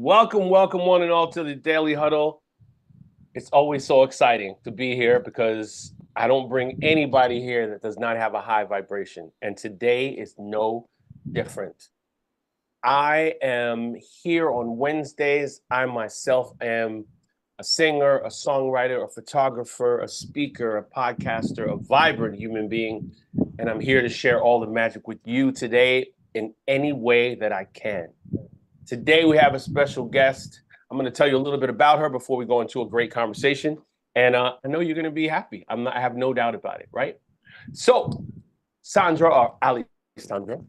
Welcome, welcome, one and all, to the Daily Huddle. It's always so exciting to be here because I don't bring anybody here that does not have a high vibration. And today is no different. I am here on Wednesdays. I myself am a singer, a songwriter, a photographer, a speaker, a podcaster, a vibrant human being. And I'm here to share all the magic with you today in any way that I can. Today, we have a special guest. I'm going to tell you a little bit about her before we go into a great conversation. And I know you're going to be happy. I have no doubt about it, right? So, Sandra, or Alesandra,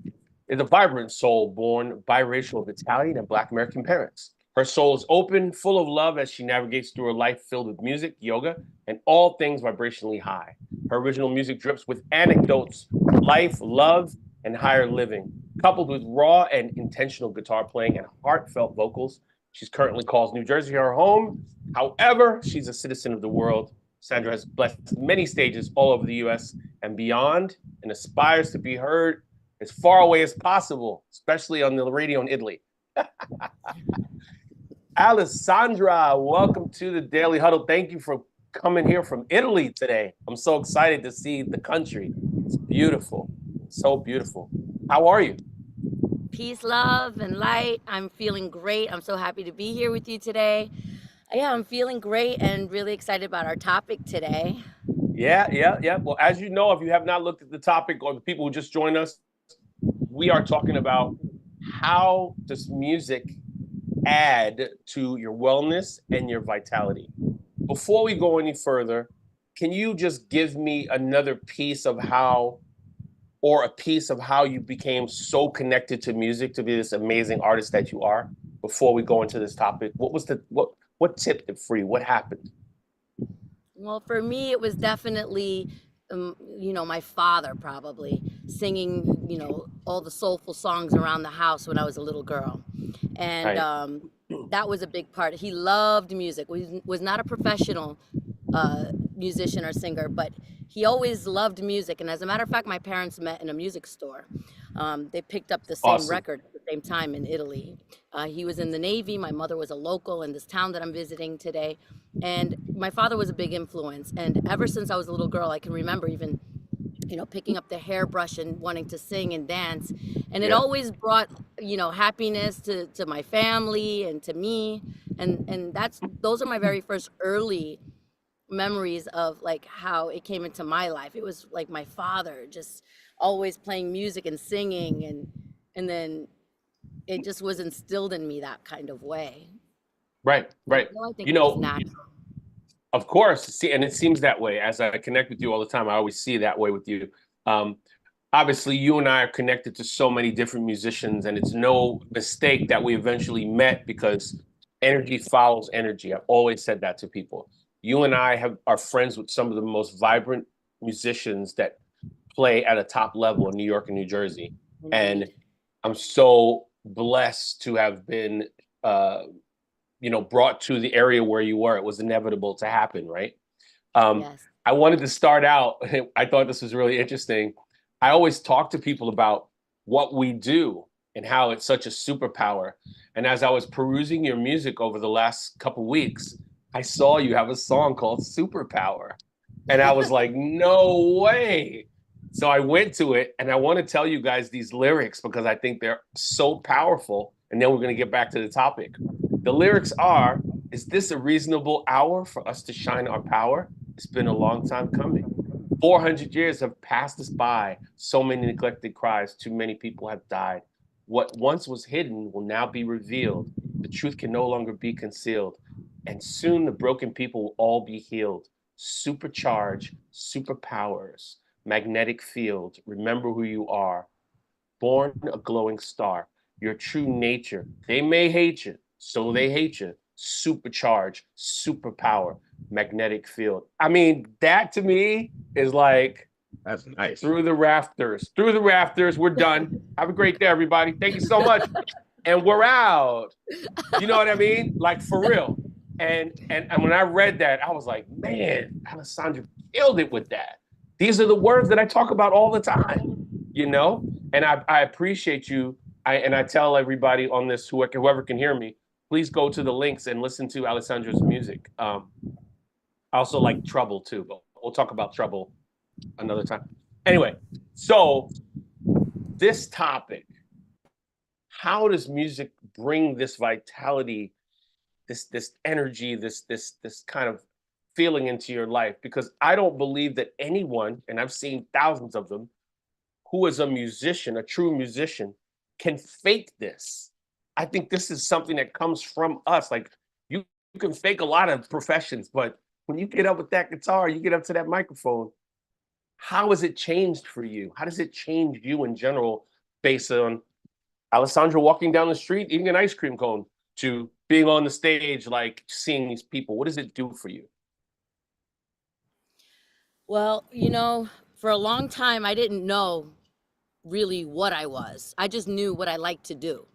is a vibrant soul born biracial of Italian and Black American parents. Her soul is open, full of love as she navigates through a life filled with music, yoga, and all things vibrationally high. Her original music drips with anecdotes, life, love, and higher living, coupled with raw and intentional guitar playing and heartfelt vocals. She's currently calls New Jersey her home. However, she's a citizen of the world. Sandra has blessed many stages all over the US and beyond, and aspires to be heard as far away as possible, especially on the radio in Italy. Alesandra, welcome to the Daily Huddle. Thank you for coming here from Italy today. I'm so excited to see the country. It's beautiful. So beautiful. How are you? Peace, love, and light. I'm feeling great. I'm so happy to be here with you today. Yeah, I'm feeling great and really excited about our topic today. Yeah. Well, as you know, if you have not looked at the topic, or the people who just joined us, we are talking about how does music add to your wellness and your vitality. Before we go any further, can you just give me another piece of how, or a piece of how you became so connected to music to be this amazing artist that you are before we go into this topic? What tipped it for you? What happened? Well, for me, it was definitely, my father probably singing, all the soulful songs around the house when I was a little girl. And Right. that was a big part. He loved music. Was not a professional musician or singer, but he always loved music. And as a matter of fact, my parents met in a music store. They picked up the same Awesome. record at the same time in Italy. He was in the Navy. My mother was a local in this town that I'm visiting today. And my father was a big influence. And ever since I was a little girl, I can remember even, picking up the hairbrush and wanting to sing and dance. And it Yeah. always brought, happiness to my family and to me. And those are my very first early memories of like how it came into my life. It was like my father just always playing music and singing, and then it just was instilled in me that kind of way. Right. Right. So I think You it was know, natural. of course, see, and it seems that way as I connect with you all the time. I always see that way with you. Um, Obviously, you and I are connected to so many different musicians, and it's no mistake that we eventually met because energy follows energy. I've always said that to people. You and I are friends with some of the most vibrant musicians that play at a top level in New York and New Jersey, and Indeed. I'm so blessed to have been, brought to the area where you were. It was inevitable to happen, right? Um, Yes. I wanted to start out. I thought this was really interesting. I always talk to people about what we do and how it's such a superpower. And as I was perusing your music over the last couple weeks, I saw you have a song called Superpower. And I was like, no way. So I went to it, and I want to tell you guys these lyrics because I think they're so powerful. And then we're going to get back to the topic. The lyrics are, is this a reasonable hour for us to shine our power? It's been a long time coming. 400 years have passed us by. So many neglected cries. Too many people have died. What once was hidden will now be revealed. The truth can no longer be concealed. And soon the broken people will all be healed. Supercharge, superpowers, magnetic field. Remember who you are. Born a glowing star. Your true nature. They may hate you, so they hate you. Supercharge, superpower, magnetic field. I mean, that to me is like That's nice. through the rafters. Through the rafters. We're done. Have a great day, everybody. Thank you so much. And we're out. You know what I mean? Like for real. And when I read that, I was like, man, Alesandra killed it with that. These are the words that I talk about all the time, you know? And I appreciate you. I tell everybody on this, whoever can hear me, please go to the links and listen to Alessandra's music. I also like Trouble too, but we'll talk about Trouble another time. Anyway, so this topic, how does music bring this vitality, this energy, this kind of feeling into your life? Because I don't believe that anyone, and I've seen thousands of them, who is a musician, a true musician, can fake this. I think this is something that comes from us. Like you can fake a lot of professions, but when you get up with that guitar, you get up to that microphone, how has it changed for you? How does it change you in general based on Alessandra walking down the street, eating an ice cream cone, to being on the stage, like seeing these people? What does it do for you? Well, you know, for a long time, I didn't know really what I was. I just knew what I liked to do.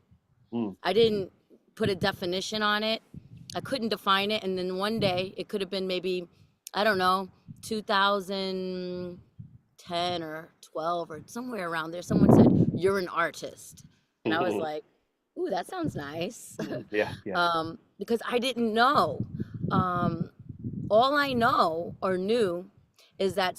Mm. I didn't put a definition on it. I couldn't define it. And then one day, it could have been maybe, I don't know, 2010 or 12 or somewhere around there. Someone said, "You're an artist." And I was like, "Ooh, that sounds nice." Yeah, yeah. Because I didn't know. All I know or knew is that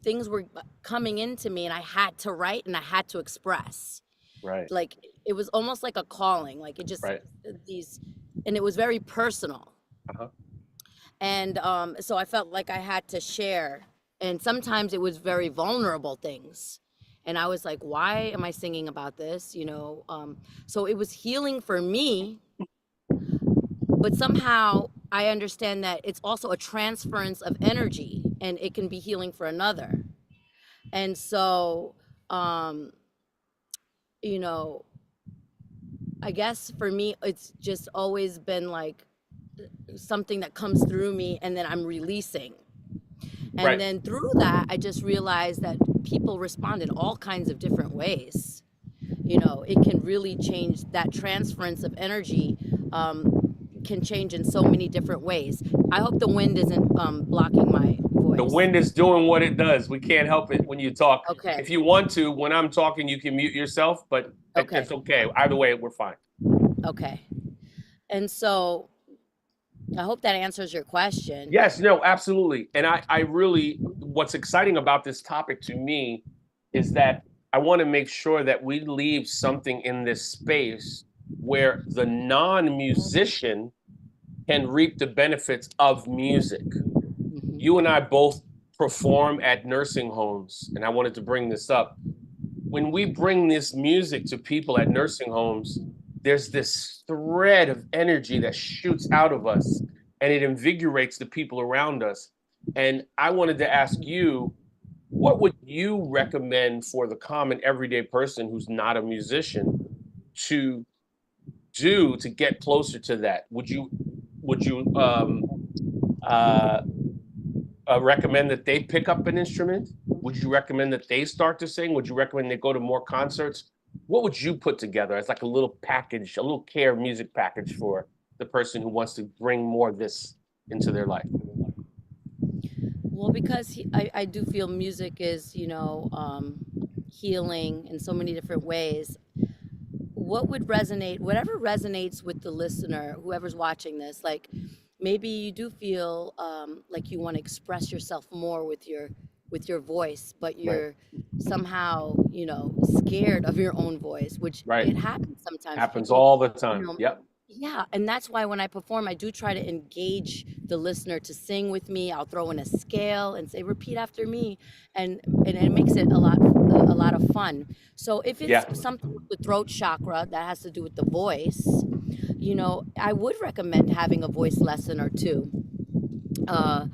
things were coming into me and I had to write and I had to express. Right, Like it was almost like a calling, like it just right. these, and it was very personal. Uh-huh. And so I felt like I had to share. And sometimes it was very vulnerable things. And I was like, why am I singing about this? So it was healing for me, but somehow I understand that it's also a transference of energy and it can be healing for another. And so, um, you know, I guess for me, it's just always been like something that comes through me and then I'm releasing. And Right, then through that, I just realized that people respond in all kinds of different ways. It can really change that transference of energy, can change in so many different ways. I hope the wind isn't blocking my the voice. wind is doing what it does. We can't help it when you talk. Okay. If you want to, when I'm talking, you can mute yourself, but Okay. it's okay. Either way, we're fine. Okay. And so I hope that answers your question. Yes, no, absolutely. And I really, what's exciting about this topic to me is that I want to make sure that we leave something in this space where the non-musician can reap the benefits of music. Mhm. You and I both perform at nursing homes, and I wanted to bring this up. When we bring this music to people at nursing homes, there's this thread of energy that shoots out of us and it invigorates the people around us. And I wanted to ask you, what would you recommend for the common everyday person who's not a musician to do to get closer to that? Would you uh, recommend that they pick up an instrument? Would you recommend that they start to sing? Would you recommend they go to more concerts? What would you put together as like a little package, a little care music package for the person who wants to bring more of this into their life? Well, because I do feel music is, healing in so many different ways. What would resonate, whatever resonates with the listener, whoever's watching this, like maybe you do feel like you want to express yourself more with your voice, but Right, you're somehow, scared of your own voice, which right. it happens sometimes. Happens People, all the you time. know, Yep. yeah, and that's why when I perform, I do try to engage the listener to sing with me. I'll throw in a scale and say, "Repeat after me," and it makes it a lot of fun. So if it's Yeah. something with the throat chakra that has to do with the voice, I would recommend having a voice lesson or two. Uh,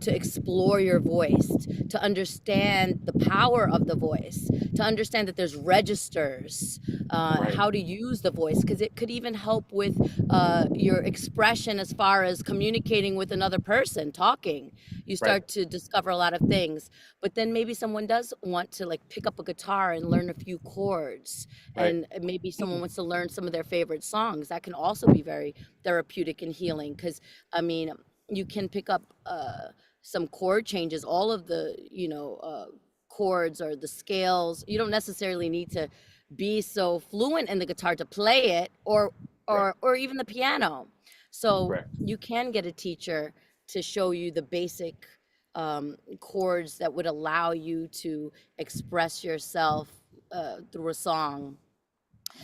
to explore your voice, to understand the power of the voice, to understand that there's registers, Right. how to use the voice, because it could even help with your expression as far as communicating with another person, talking. You Right. start to discover a lot of things. But then maybe someone does want to like pick up a guitar and learn a few chords, Right. and maybe someone wants to learn some of their favorite songs. That can also be very therapeutic and healing, because I mean, you can pick up some chord changes, all of the chords or the scales. You don't necessarily need to be so fluent in the guitar to play it, or Right. or even the piano. So Correct. you can get a teacher to show you the basic chords that would allow you to express yourself through a song.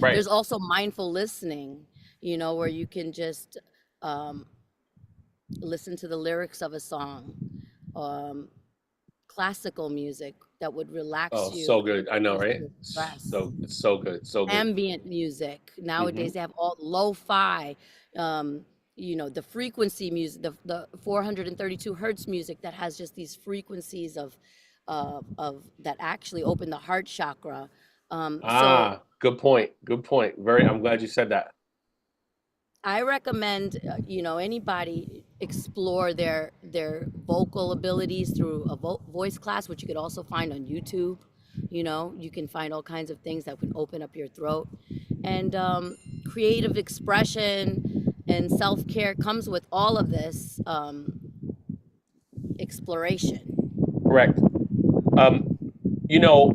Right. There's also mindful listening, where you can just um, listen to the lyrics of a song. Um, Classical music that would Oh, relax you so and good. I know, ease right? your stress. So it's so good. So good. Ambient music. Hmm. Nowadays they have all lo-fi, um, the frequency music, the 432 hertz music that has just these frequencies of that actually open the heart chakra. So Ah, good point. Good point. Very, I'm glad you said that. I recommend anybody explore their vocal abilities through a voice class, which you could also find on YouTube. You can find all kinds of things that can open up your throat, and creative expression and self care comes with all of this exploration. Correct. Um, you know,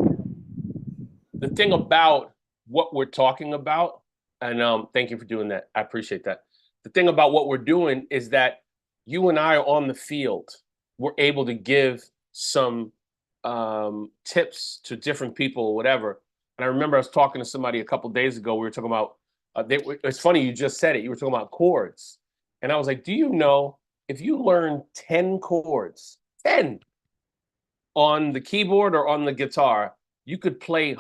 the thing about what we're talking about, and thank you for doing that. I appreciate that. The thing about what we're doing is that you and I are on the field. We're able to give some tips to different people, or whatever. And I remember I was talking to somebody a couple days ago. We were talking about. It's funny you just said it. You were talking about chords, and I was like, "Do you know if you learn 10 chords, 10 on the keyboard or on the guitar, you could play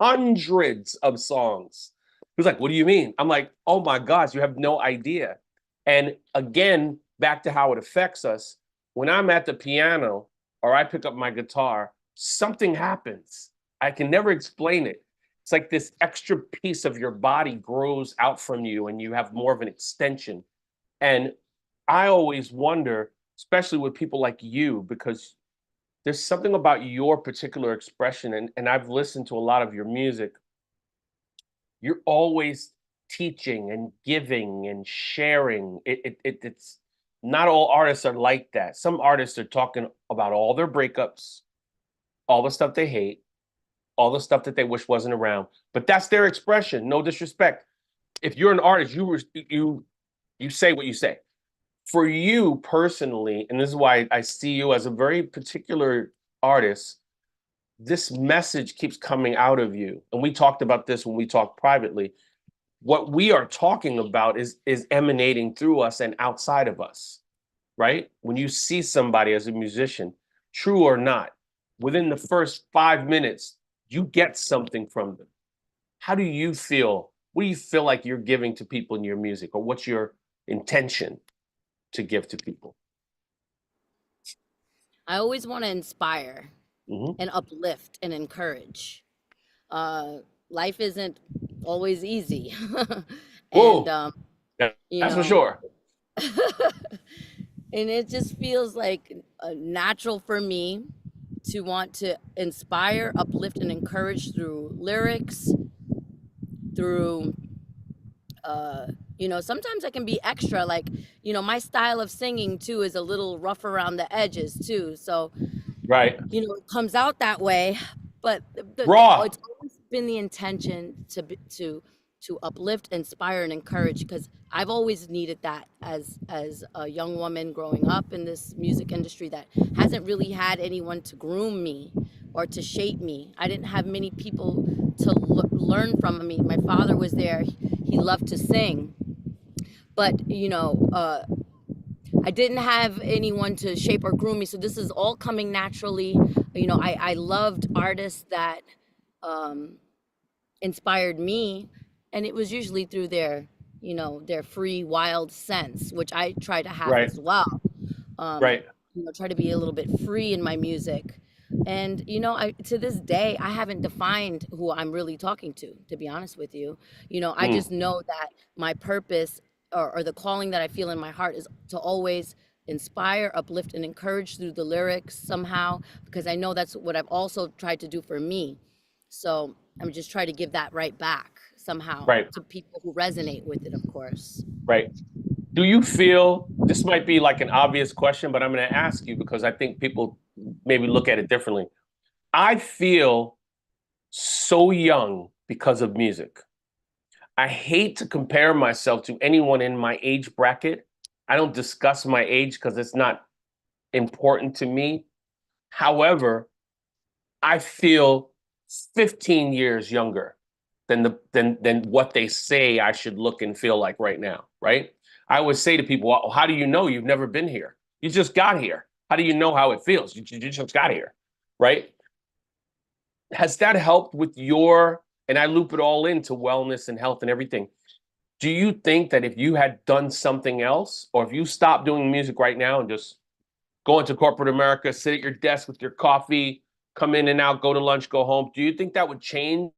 hundreds of songs." He was like, "What do you mean?" I'm like, "Oh my gosh, you have no idea." And again, back to how it affects us. When I'm at the piano or I pick up my guitar, something happens. I can never explain it. It's like this extra piece of your body grows out from you and you have more of an extension. And I always wonder, especially with people like you, because there's something about your particular expression, and I've listened to a lot of your music. You're always teaching and giving and sharing. It's not all artists are like that. Some artists are talking about all their breakups, all the stuff they hate, all the stuff that they wish wasn't around. But that's their expression. No disrespect. If you're an artist, you say what you say. For you personally, and this is why I see you as a very particular artist, this message keeps coming out of you. And we talked about this when we talked privately. What we are talking about is emanating through us and outside of us, right? When you see somebody as a musician, true or not, within the first 5 minutes, you get something from them. How do you feel? What do you feel like you're giving to people in your music, or what's your intention to give to people? I always want to inspire Hmm. and uplift and encourage. uh, Life isn't always easy. And Whoa, you that's for know sure. and it just feels like natural for me to want to inspire, uplift, and encourage through lyrics, through uh sometimes I can be extra, like, my style of singing too is a little rough around the edges too, so Right. it comes out that way. But Raw. it's always been the intention to uplift, inspire, and encourage, because I've always needed that as a young woman growing up in this music industry that hasn't really had anyone to groom me or to shape me. I didn't have many people to learn from me. My father was there. He loved to sing, but I didn't have anyone to shape or groom me. So this is all coming naturally. I loved artists that um, inspired me, and it was usually through their free, wild sense, which I try to have Right. as well. Um, Right. Try to be a little bit free in my music. And I to this day I haven't defined who I'm really talking to be honest with you. I Mm. just know that my purpose, or the calling that I feel in my heart, is to always inspire, uplift, and encourage through the lyrics somehow, because I know that's what I've also tried to do for me. So I'm just trying to give that right back somehow Right. to people who resonate with it, of course. Right. Do you feel this might be like an obvious question, but I'm going to ask you because I think people maybe look at it differently. I feel so young because of music. I hate to compare myself to anyone in my age bracket. I don't discuss my age because it's not important to me. However, I feel 15 years younger than what they say I should look and feel like right now, right? I always say to people, well, how do you know? You've never been here. You just got here. How do you know how it feels? You just got here, right? Has that helped with your, and I loop it all into wellness and health and everything. Do you think that if you had done something else, or if you stopped doing music right now and just go into corporate America, sit at your desk with your coffee, come in and out, go to lunch, go home, do you think that would change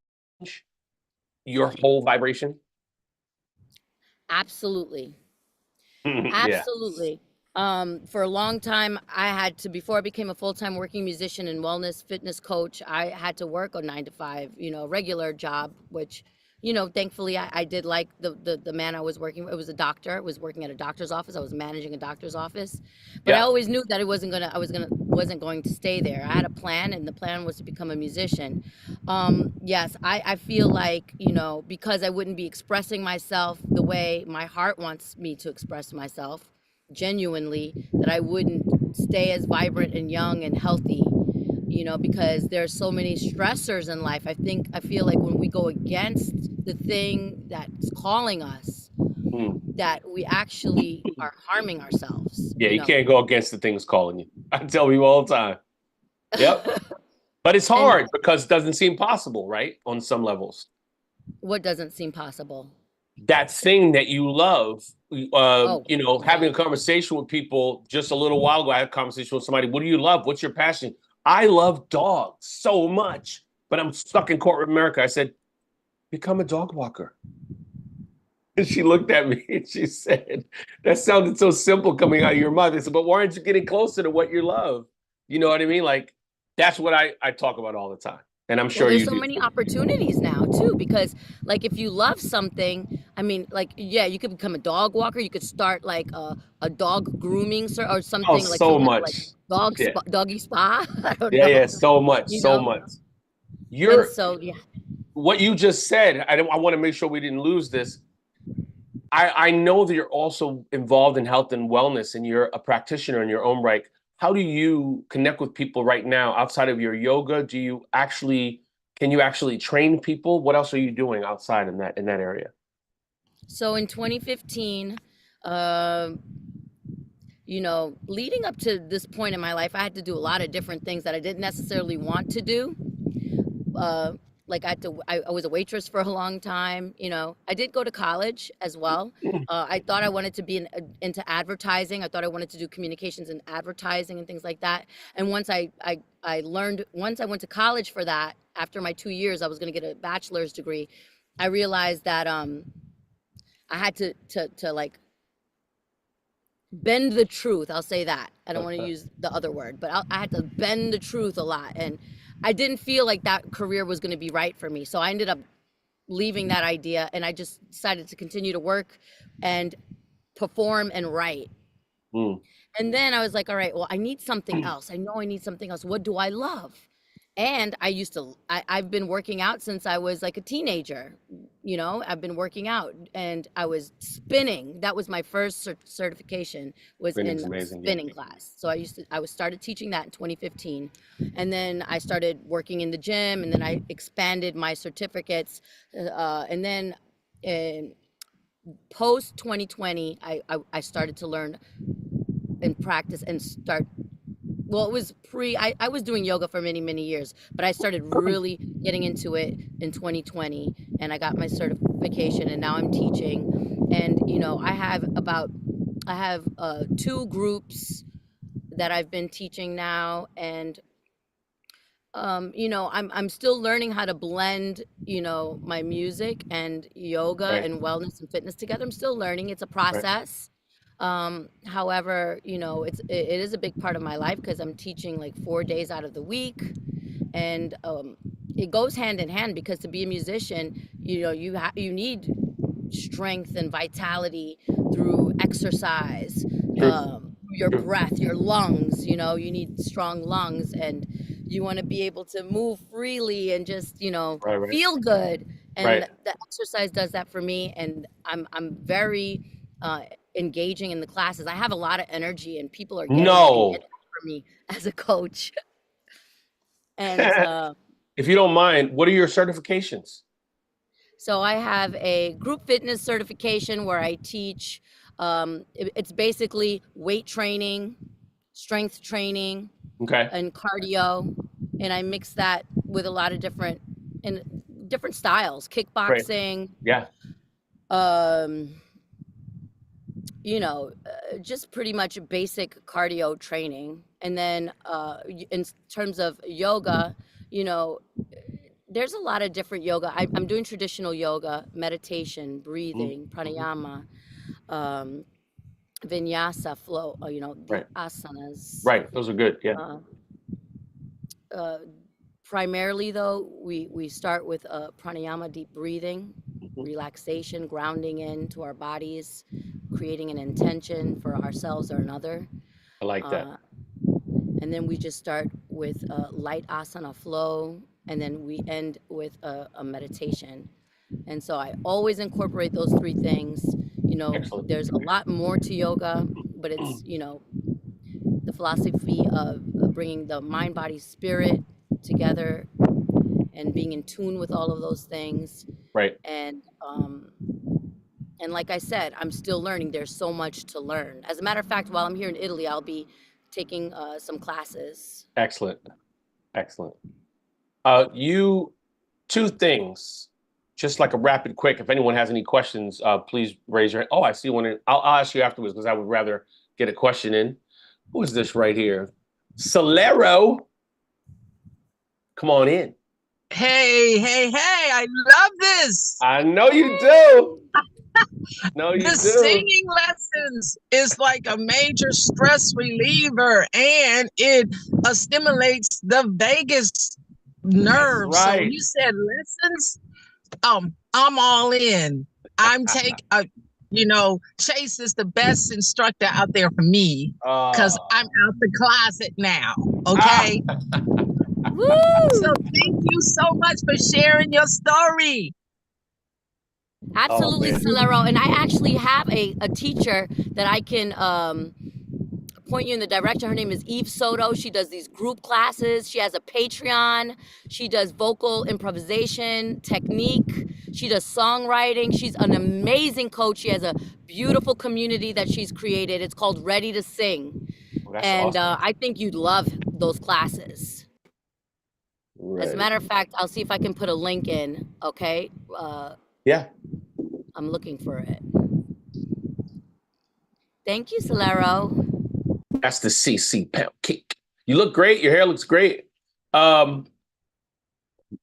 your whole vibration? Absolutely. Yeah. Absolutely. For a long time, I had to, before I became a full-time working musician and wellness fitness coach, I had to work a 9 to 5, a regular job, which, thankfully I did like the man I was working with. It was a doctor. I was working at a doctor's office. I was managing a doctor's office, but I Yeah. always knew that it wasn't going to stay there. I had a plan, and the plan was to become a musician. Yes, I feel like, because I wouldn't be expressing myself the way my heart wants me to express myself genuinely, that I wouldn't stay as vibrant and young and healthy, because there's so many stressors in life. I feel like when we go against the thing that's calling us, Mm. that we actually are harming ourselves, Yeah, you can't go against the things calling you. I tell people all the time. Yep. But it's And hard because it doesn't seem possible, right? On some levels. what doesn't seem possible? That thing that you love, Oh, having a yeah. conversation with people just a little while ago, I had a conversation with somebody. What do you love? What's your passion? I love dogs so much, but I'm stuck in corporate America. I said, become a dog walker. And she looked at me and she said, that sounded so simple coming out of your mouth. I said, but why aren't you getting closer to what you love? You know what I mean? Like, that's what I talk about all the time. And I'm Well, sure there's you so do many too. opportunities now too, because like if you love something, I mean, like yeah, you could become a dog walker. You could start like a dog grooming or Oh, something, like some so kind of like much. Yeah. doggy spa. I don't Yeah, yeah, know, so much, you so know. much. And You're so yeah, what you just said, I want to make sure we didn't lose this. I know that you're also involved in health and wellness and you're a practitioner in your own right. How do you connect with people right now outside of your yoga? Can you actually train people? What else are you doing outside in that area? so in 2015, um, leading up to this point in my life, I had to do a lot of different things that I didn't necessarily want to do. uh, like I was a waitress for a long time. I did go to college as well. I thought I wanted to be into advertising. I thought I wanted to do communications and advertising and things like that. And once I learned, once I went to college for that, after my 2 years, I was going to get a bachelor's degree. I realized that I had to like bend the truth. I'll say that. I don't want to use the other word, but I had to bend the truth a lot. And I didn't feel like that career was going to be right for me. So I ended up leaving that idea, and I just decided to continue to work and perform and write. Mm. And then I was like, all right, well, I need something else. I know I need something else. What do I love? And I've been working out since I was like a teenager. I've been working out, and I was spinning. That was my first certification, was Spinning's in amazing. Yeah. spinning class. So I started teaching that in 2015. And then I started working in the gym, and then I expanded my certificates. And then in post 2020, I started to learn and practice and start. Well, it was I was doing yoga for many, many years, but I started really getting into it in 2020, and I got my certification, and now I'm teaching. And I have two groups that I've been teaching now. And I'm still learning how to blend, my music and yoga Right. and wellness and fitness together. I'm still learning. It's a Right. process. However, it is a big part of my life, because I'm teaching like 4 days out of the week. And it goes hand in hand, because to be a musician, you need strength and vitality through exercise, Truth. your Truth. breath, your lungs. You need strong lungs, and you want to be able to move freely and just Right. Right. feel good. and Right. the exercise does that for me, and I'm very engaging in the classes. I have a lot of energy, and people are getting it No. from me as a coach. And If you don't mind, what are your certifications? so I have a group fitness certification where I teach. It's basically weight training, strength training, Okay. and cardio, and I mix that with a lot of and different styles, Great. kickboxing, Yeah. um, just pretty much basic cardio training. And then in terms of yoga, you know, there's a lot of different yoga. I'm doing traditional yoga, meditation, breathing, Mm-hmm. pranayama, um, vinyasa flow, the Right. asanas. Right. Those are good. Yeah. Uh, uh, Primarily, though, we start with pranayama, deep breathing, Mhm. relaxation, grounding into our bodies, creating an intention for ourselves or another. I like that. Uh, and then we just start with light asana flow, and then we end with a meditation. And so I always incorporate those three things. Excellent. There's a lot more to yoga, but it's, the philosophy of bringing the mind, body, spirit together and being in tune with all of those things. Right. And like I said, I'm still learning. There's so much to learn. As a matter of fact, while I'm here in Italy, I'll be taking some classes. Excellent. Excellent. You two things, just like a rapid quick. If anyone has any questions, please raise your hand. Oh, I see one. I'll ask you afterwards because I would rather get a question in. Who is this right here? Solero. Come on in. Hey, hey, hey, I love this. I know you do. No, you The do. singing lessons is like a major stress reliever and it stimulates the vagus That's nerve. So when right. you said lessons, I'm all in. Chase is the best instructor out there for me because Uh, I'm out the closet now. ah, Okay. So Woo! thank you so much for sharing your story. oh Absolutely, man. Solero. And I actually have a teacher that I can point you in the direction. Her name is Eve Soto. She does these group classes. She has a Patreon. She does vocal improvisation, technique. She does songwriting. She's an amazing coach. She has a beautiful community that she's created. It's called Ready to Sing. Well, that's And awesome. I think you'd love those classes. As a Ready. matter of fact, I'll see if I can put a link in. Okay. Yeah. I'm looking for it. Thank you, Solero. That's the CC pound cake. You look great. Your hair looks great. Um,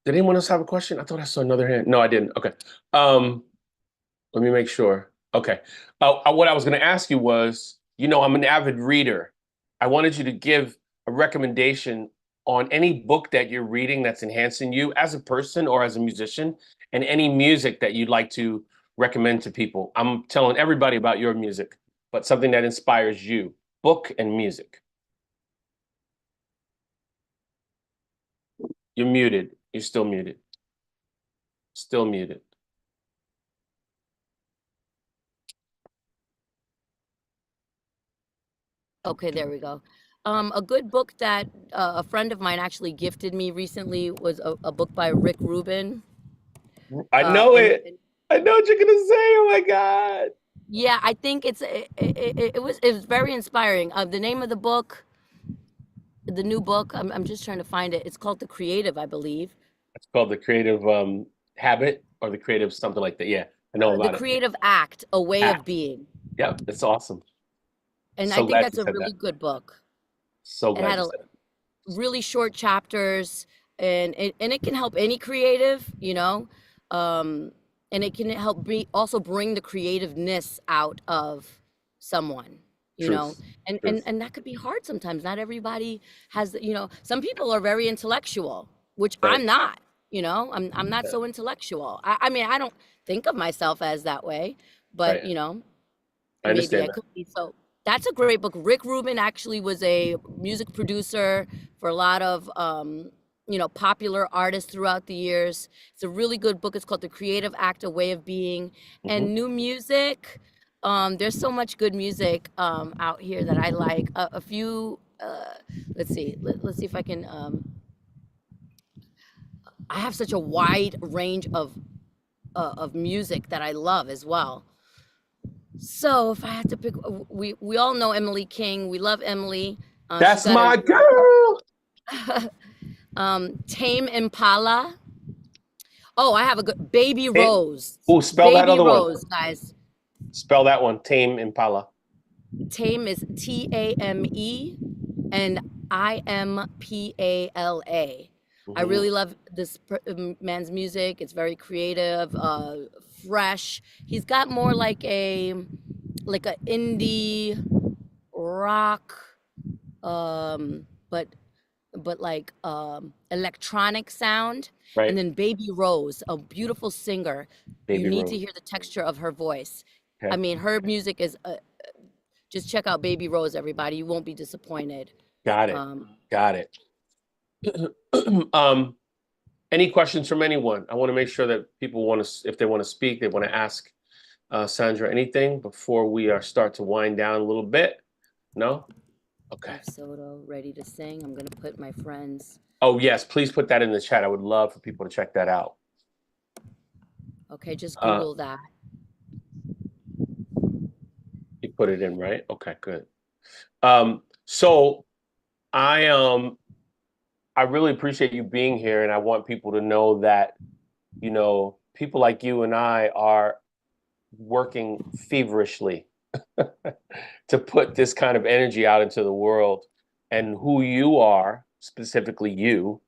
did anyone else have a question? I thought I saw another hand. No, I didn't. Okay. Let me make sure. Okay. What I was going to ask you was, I'm an avid reader. I wanted you to give a recommendation on any book that you're reading that's enhancing you as a person or as a musician, and any music that you'd like to recommend to people. I'm telling everybody about your music, but something that inspires you, book and music. You're muted. You're still muted. Still muted. Okay, there we go. A good book that a friend of mine actually gifted me recently was a book by Rick Rubin. I Uh, know and, it. and I know what you're gonna say. Oh my God. yeah, I think it was very inspiring. The name of the book, the new book, I'm just trying to find it. It's called The Creative, I believe. It's called the creative habit or the creative something like that. Yeah, I know The about it. Creative Act, A Way Ah, of Being. yeah, it's awesome. And I So think glad that's you a said really that. good book. So It glad had you a said it. really short chapters, and it can help any creative, um, and it can help also bring the creativeness out of someone, you know, Truth. and Truth. that could be hard sometimes. Not everybody has, some people are very intellectual, which Right. I'm not. I'm not Yeah. so intellectual. I mean, I don't think of myself as that way, but Right. I maybe I understand that. could be. So that's a great book. Rick Rubin actually was a music producer for a lot of popular artists throughout the years. It's a really good book. It's called The Creative Act: A Way of Being. And new music. There's so much good music out here that I like. A few. Let's see. Let's see if I can. I have such a wide range of music that I love as well. So if I had to pick, we all know Emily King. We love Emily. That's my girl. Tame Impala. Oh, I have a good Baby Rose. Oh, spell that other Rose, one, guys. Spell that one. Tame Impala. Tame is Tame and Impala. I really love this man's music. It's very creative, fresh. He's got more like a indie rock, but like electronic sound. Right. And then Baby Rose, a beautiful singer. Baby you need Rose. to hear the texture of her voice. Okay. I mean, her music is just check out Baby Rose, everybody. You won't be disappointed. Got it. Got it. Any questions from anyone? I want to make sure that people want to, if they want to speak, they want to ask Sandra anything before we start to wind down a little bit. No? Okay. Soto ready to sing. I'm gonna put my friends. Oh yes, please put that in the chat. I would love for people to check that out. Okay, just Google that. You put it in, right? Okay, good. So I really appreciate you being here, and I want people to know that, people like you and I are working feverishly to put this kind of energy out into the world. And who you are, specifically you,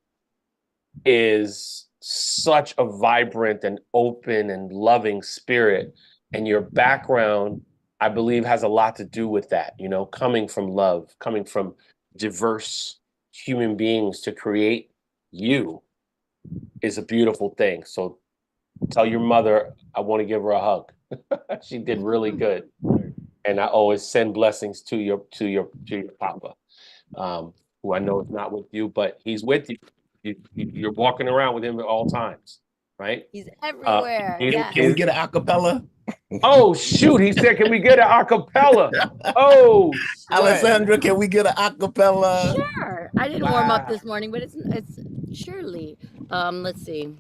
is such a vibrant and open and loving spirit. And your background, I believe, has a lot to do with that, coming from love, coming from diverse human beings to create you is a beautiful thing. So tell your mother I want to give her a hug. She did really good. And I always send blessings to your papa, who I know is not with you, but he's with you. You're walking around with him at all times, right? He's everywhere. Can we get an acapella? Oh shoot! He said, "Can we get an acapella?" Oh, Alesandra, can we get an acapella? Sure. I didn't warm up this morning, but it's surely. Let's see.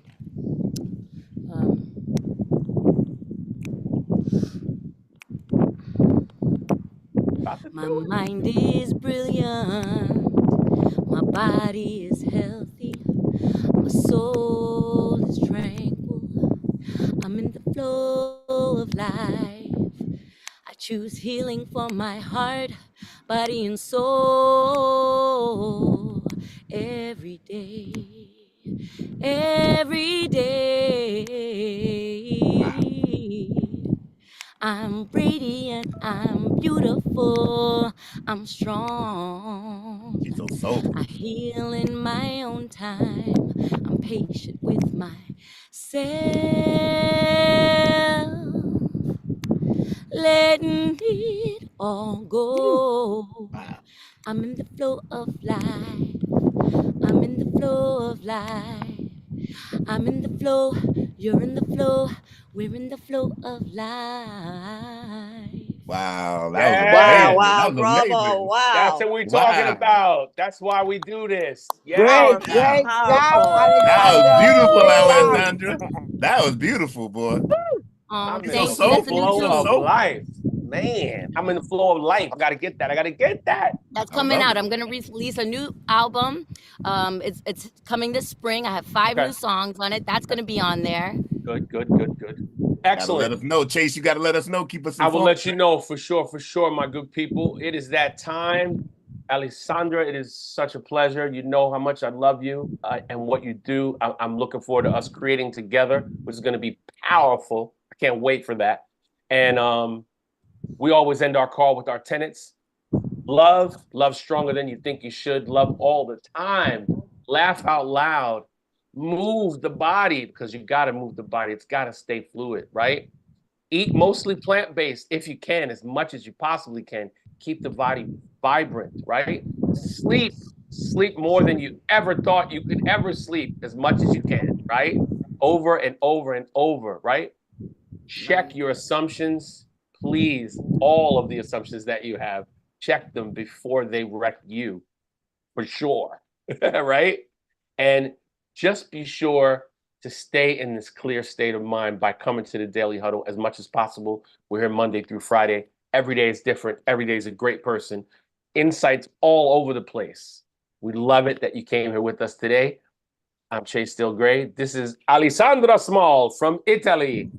My mind is brilliant. My body is healthy. My soul is tranquil. I'm in the flow of life. I choose healing for my heart, body, and soul every day. Every day. I'm radiant, I'm beautiful, I'm strong. She's so soulful. I heal in my own time. I'm patient with myself. Letting it all go. Wow. I'm in the flow of life. I'm in the flow of life. I'm in the flow. You're in the flow. We're in the flow of life. Wow, that Yeah. was amazing. Wow, That was bravo, amazing. wow. That's what we're talking Wow. about. That's why we do this. Yeah. Powerful, Great powerful. job, That was beautiful, Alexandra. Alesandra. That was beautiful, boy. I'm in Thank the you. so That's a new flow so tune. of soulful. life. Man, I'm in the flow of life. I gotta get that. That's I coming love out. it. I'm gonna release a new album. It's coming this spring. I have 5 Okay. new songs on it. That's gonna be on there. Good. Gotta Excellent. let us know, Chase. You gotta let us know. Keep us I informed. will let you know for sure, my good people. It is that time. Alesandra, it is such a pleasure. You know how much I love you and what you do. I'm looking forward to us creating together, which is going to be powerful. I can't wait for that. And we always end our call with our tenets. Love stronger than you think you should. Love all the time. Laugh out loud. Move the body, because you got to move the body. It's got to stay fluid, right? Eat mostly plant-based if you can, as much as you possibly can. Keep the body vibrant, right? Sleep. Sleep more than you ever thought you could ever sleep, as much as you can, right? Over and over and over, right? Check Right. your assumptions, please. All of the assumptions that you have, check them before they wreck you, for sure, right? And just be sure to stay in this clear state of mind by coming to the Daily Huddle as much as possible. We're here Monday through Friday. Every day is different. Every day is a great person. Insights all over the place. We love it that you came here with us today. I'm Chase Still Gray. This is Alesandra Small from Italy.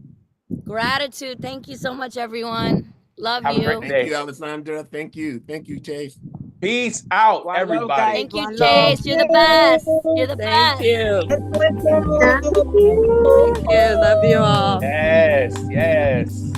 Gratitude. Thank you so much, everyone. Love Have a you. great Thank day. you, Alessandra. Thank you. Thank you, Chase. Peace out, One love, everybody. guys. Thank you, One love. Chase. You're the best. You're the Thank best. you. Love you. Thank you. Love you all. Yes, yes.